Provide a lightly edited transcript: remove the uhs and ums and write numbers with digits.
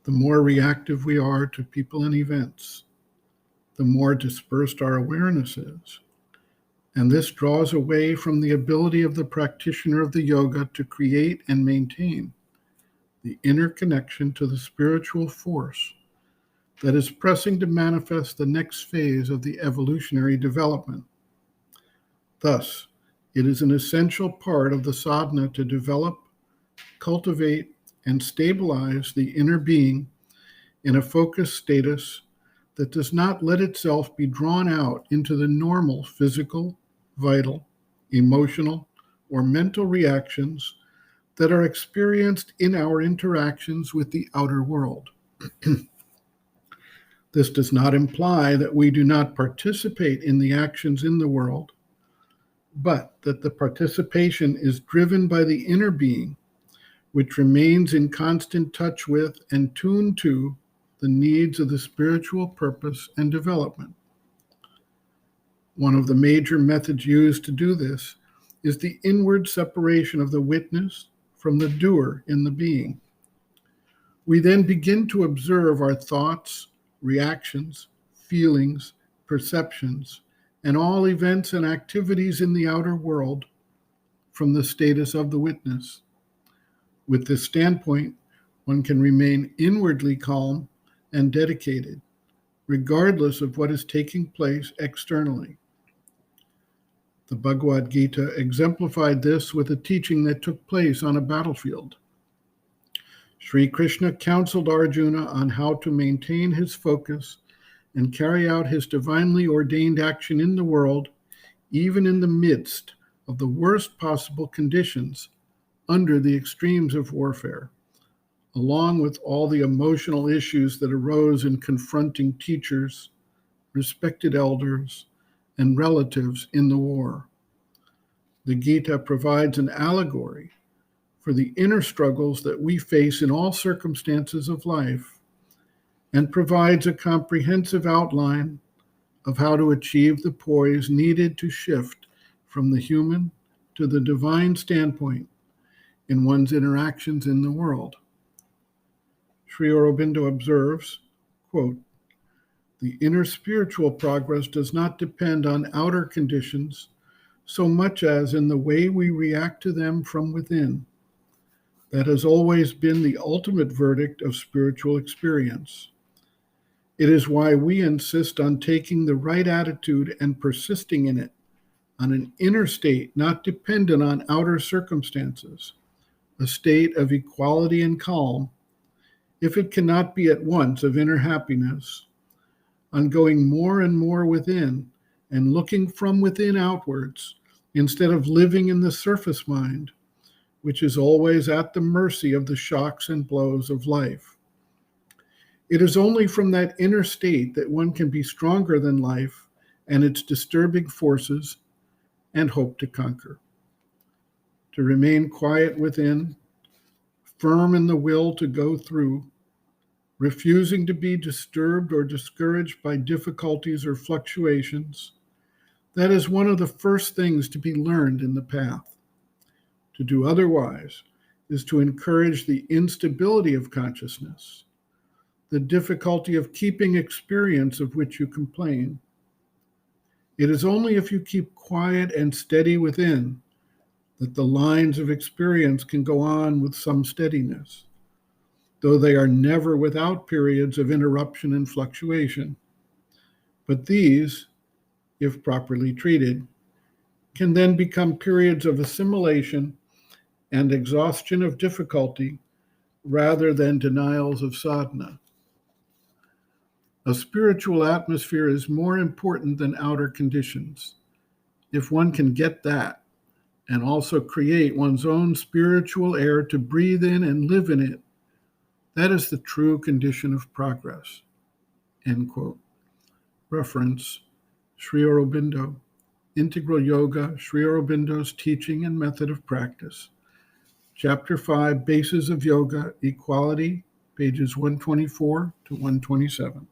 the more reactive we are to people and events, the more dispersed our awareness is. And this draws away from the ability of the practitioner of the yoga to create and maintain the inner connection to the spiritual force that is pressing to manifest the next phase of the evolutionary development. Thus, it is an essential part of the sadhana to develop, cultivate, and stabilize the inner being in a focused status that does not let itself be drawn out into the normal physical, vital, emotional, or mental reactions that are experienced in our interactions with the outer world. This does not imply that we do not participate in the actions in the world, but that the participation is driven by the inner being, which remains in constant touch with and tuned to the needs of the spiritual purpose and development. One of the major methods used to do this is the inward separation of the witness from the doer in the being. We then begin to observe our thoughts, reactions, feelings, perceptions, and all events and activities in the outer world from the status of the witness. With this standpoint, one can remain inwardly calm and dedicated, regardless of what is taking place externally. The Bhagavad Gita exemplified this with a teaching that took place on a battlefield. Sri Krishna counseled Arjuna on how to maintain his focus and carry out his divinely ordained action in the world, even in the midst of the worst possible conditions under the extremes of warfare, along with all the emotional issues that arose in confronting teachers, respected elders, and relatives in the war. The Gita provides an allegory for the inner struggles that we face in all circumstances of life, and provides a comprehensive outline of how to achieve the poise needed to shift from the human to the divine standpoint in one's interactions in the world. Sri Aurobindo observes, quote, "The inner spiritual progress does not depend on outer conditions so much as in the way we react to them from within. That has always been the ultimate verdict of spiritual experience. It is why we insist on taking the right attitude and persisting in it, on an inner state not dependent on outer circumstances, a state of equality and calm, if it cannot be at once of inner happiness, on going more and more within and looking from within outwards, instead of living in the surface mind, which is always at the mercy of the shocks and blows of life. It is only from that inner state that one can be stronger than life and its disturbing forces and hope to conquer. To remain quiet within, firm in the will to go through, refusing to be disturbed or discouraged by difficulties or fluctuations, that is one of the first things to be learned in the path. To do otherwise is to encourage the instability of consciousness, the difficulty of keeping experience of which you complain. It is only if you keep quiet and steady within that the lines of experience can go on with some steadiness, though they are never without periods of interruption and fluctuation. But these, if properly treated, can then become periods of assimilation and exhaustion of difficulty rather than denials of sadhana. A spiritual atmosphere is more important than outer conditions. If one can get that and also create one's own spiritual air to breathe in and live in it, that is the true condition of progress." End quote. Reference, Sri Aurobindo, Integral Yoga, Sri Aurobindo's Teaching and Method of Practice. Chapter 5, Bases of Yoga, Equality, pages 124 to 127.